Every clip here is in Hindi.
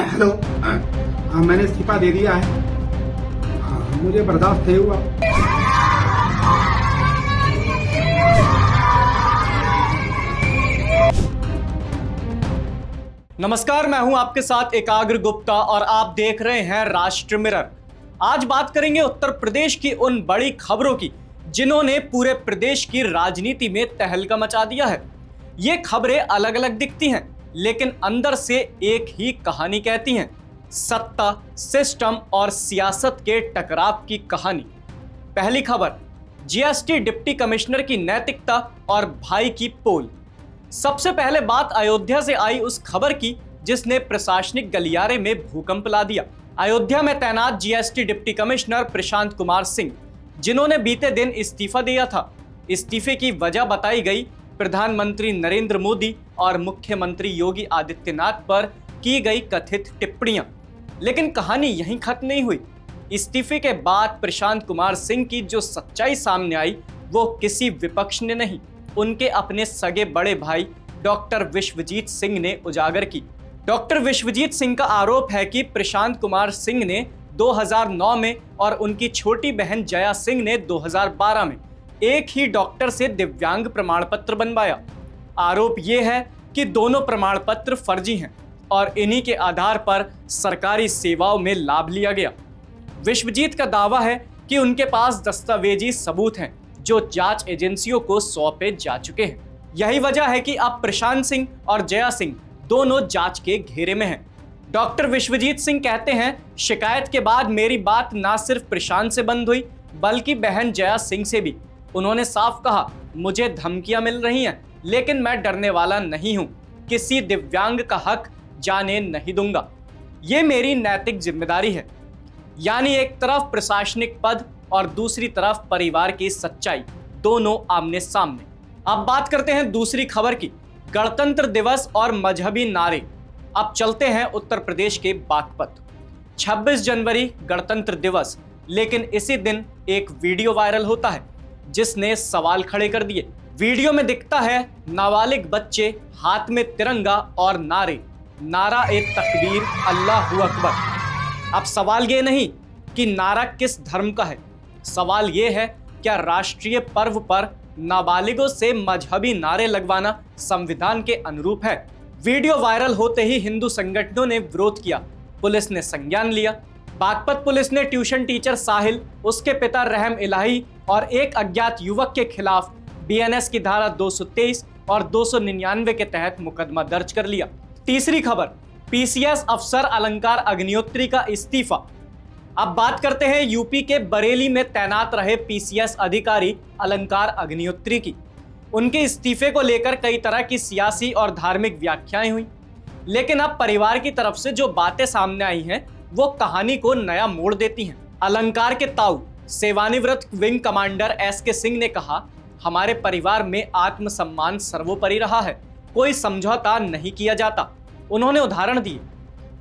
हेलो। मैंने इस्तीफा दे दिया है। मुझे बर्दाश्त नहीं हुआ। नमस्कार, मैं हूं आपके साथ एकाग्र गुप्ता और आप देख रहे हैं राष्ट्र मिरर। आज बात करेंगे उत्तर प्रदेश की उन बड़ी खबरों की जिन्होंने पूरे प्रदेश की राजनीति में तहलका मचा दिया है। ये खबरें अलग अलग दिखती हैं, लेकिन अंदर से एक ही कहानी कहती हैं, सत्ता, सिस्टम और सियासत के टकराव की कहानी। पहली खबर, जीएसटी डिप्टी कमिश्नर की नैतिकता और भाई की पोल। सबसे पहले बात अयोध्या से आई उस खबर की जिसने प्रशासनिक गलियारे में भूकंप ला दिया। अयोध्या में तैनात GST deputy commissioner Prashant Kumar Singh, जिन्होंने बीते दिन इस्तीफा दिया था। इस्तीफे की वजह बताई गई प्रधानमंत्री नरेंद्र मोदी और मुख्यमंत्री योगी आदित्यनाथ पर की गई कथित टिप्पणियां। लेकिन कहानी यहीं खत्म नहीं हुई। इस्तीफे के बाद प्रशांत कुमार सिंह की जो सच्चाई सामने आई वो किसी विपक्ष ने नहीं, उनके अपने सगे बड़े भाई डॉक्टर विश्वजीत सिंह ने उजागर की। डॉक्टर विश्वजीत सिंह का आरोप है कि प्रशांत कुमार सिंह ने 2009 में और उनकी छोटी बहन जया सिंह ने 2012 में एक ही डॉक्टर से दिव्यांग प्रमाण पत्र बनवाया। आरोप यह है कि दोनों प्रमाण पत्र फर्जी हैं और इन्हीं के आधार पर सरकारी सेवाओं में लाभ लिया गया। विश्वजीत का दावा है कि उनके पास दस्तावेजी सबूत हैं जो जांच एजेंसियों को सौंपे जा चुके हैं। यही वजह है कि अब प्रशांत सिंह और जया सिंह दोनों जांच के घेरे में हैं। डॉक्टर विश्वजीत सिंह कहते हैं, शिकायत के बाद मेरी बात ना सिर्फ प्रशांत से बंद हुई बल्कि बहन जया सिंह से भी। उन्होंने साफ कहा, मुझे धमकियां मिल रही हैं लेकिन मैं डरने वाला नहीं हूं, किसी दिव्यांग का हक जाने नहीं दूंगा, ये मेरी नैतिक जिम्मेदारी है। यानी एक तरफ प्रशासनिक पद और दूसरी तरफ परिवार की सच्चाई, दोनों आमने सामने। अब बात करते हैं दूसरी खबर की, गणतंत्र दिवस और मजहबी नारे। अब चलते हैं उत्तर प्रदेश के बागपत। 26 जनवरी गणतंत्र दिवस, लेकिन इसी दिन एक वीडियो वायरल होता है जिसने सवाल खड़े कर दिए। वीडियो में दिखता है नाबालिग बच्चे, हाथ में तिरंगा और नारे, नारा ए तकबीर, अल्लाहू अकबर। अब सवाल ये नहीं कि नारा किस धर्म का है, सवाल ये है क्या राष्ट्रीय पर्व पर नाबालिगों से मजहबी नारे लगवाना संविधान के अनुरूप है। वीडियो वायरल होते ही हिंदू संगठनों ने विरोध किया, पुलिस ने संज्ञान लिया। बागपत पुलिस ने ट्यूशन टीचर साहिल, उसके पिता रहम इलाही और एक अज्ञात युवक के खिलाफ बीएनएस की धारा 223 और 299 के तहत मुकदमा दर्ज कर लिया। तीसरी खबर, पीसीएस अफसर अलंकार अग्निहोत्री का इस्तीफा। अब बात करते हैं यूपी के बरेली में तैनात रहे पीसीएस अधिकारी अलंकार अग्निहोत्री की। उनके इस्तीफे को लेकर कई तरह की सियासी और धार्मिक व्याख्याएं हुई, लेकिन अब परिवार की तरफ से जो बातें सामने आई हैं वो कहानी को नया मोड़ देती हैं। अलंकार के ताऊ सेवानिवृत्त विंग कमांडर एसके सिंह ने कहा, हमारे परिवार में आत्मसम्मान सर्वोपरि रहा है, कोई समझौता नहीं किया जाता। उन्होंने उदाहरण दिए,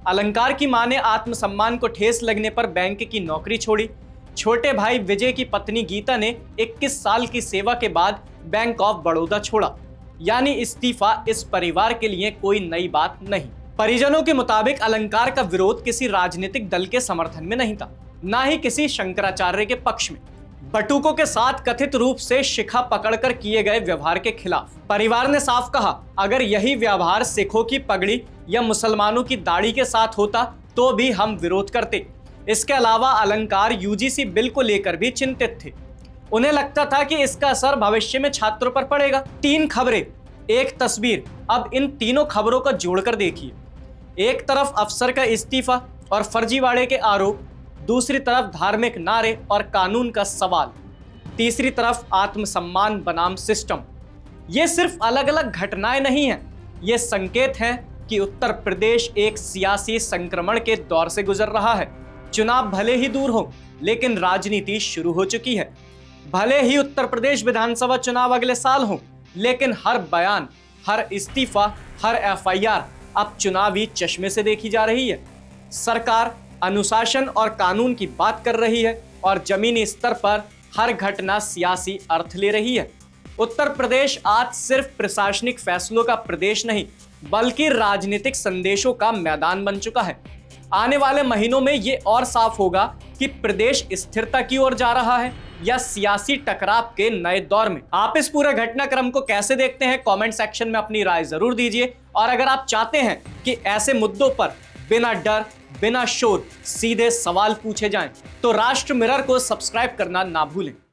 अलंकार की मां ने आत्मसम्मान को ठेस लगने पर बैंक की नौकरी छोड़ी। छोटे भाई विजय की पत्नी गीता ने 21 साल की सेवा के बाद बैंक ऑफ बड़ौदा छोड़ा। यानी इस्तीफा इस परिवार के लिए कोई नई बात नहीं। परिजनों के मुताबिक अलंकार का विरोध किसी राजनीतिक दल के समर्थन में नहीं था, ना ही किसी शंकराचार्य के पक्ष में। बटुकों के साथ कथित रूप से शिखा पकड़कर किए गए व्यवहार के खिलाफ परिवार ने साफ कहा, अगर यही व्यवहार सिखों की पगड़ी या मुसलमानों की दाढ़ी के साथ होता तो भी हम विरोध करते। इसके अलावा अलंकार यूजीसी बिल को लेकर भी चिंतित थे। उन्हें लगता था कि इसका असर भविष्य में छात्रों पर पड़ेगा। 3 खबरें, एक तस्वीर। अब इन तीनों खबरों को जोड़कर देखिए। एक तरफ अफसर का इस्तीफा और फर्जीवाड़े के आरोप, दूसरी तरफ धार्मिक नारे और कानून का सवाल, तीसरी तरफ आत्मसम्मान बनाम सिस्टम। ये सिर्फ अलग अलग घटनाएं नहीं हैं, ये संकेत हैं कि उत्तर प्रदेश एक सियासी संक्रमण के दौर से गुजर रहा है। चुनाव भले ही दूर हो, लेकिन राजनीति शुरू हो चुकी है। भले ही उत्तर प्रदेश विधानसभा चुनाव अगले साल हो, लेकिन हर बयान, हर इस्तीफा, हर एफआईआर अब चुनावी चश्मे से देखी जा रही है। सरकार अनुशासन और कानून की बात कर रही है और जमीनी स्तर पर हर घटना सियासी अर्थ ले रही है। उत्तर प्रदेश आज सिर्फ प्रशासनिक फैसलों का प्रदेश नहीं, बल्कि राजनीतिक संदेशों का मैदान बन चुका है। आने वाले महीनों में ये और साफ होगा कि प्रदेश स्थिरता की ओर जा रहा है या सियासी टकराव के नए दौर में। आप इस पूरे घटनाक्रम को कैसे देखते हैं, कमेंट सेक्शन में अपनी राय जरूर दीजिए। और अगर आप चाहते हैं कि ऐसे मुद्दों पर बिना डर बिना शोर सीधे सवाल पूछे जाएं, तो राष्ट्र मिरर को सब्सक्राइब करना ना भूलें।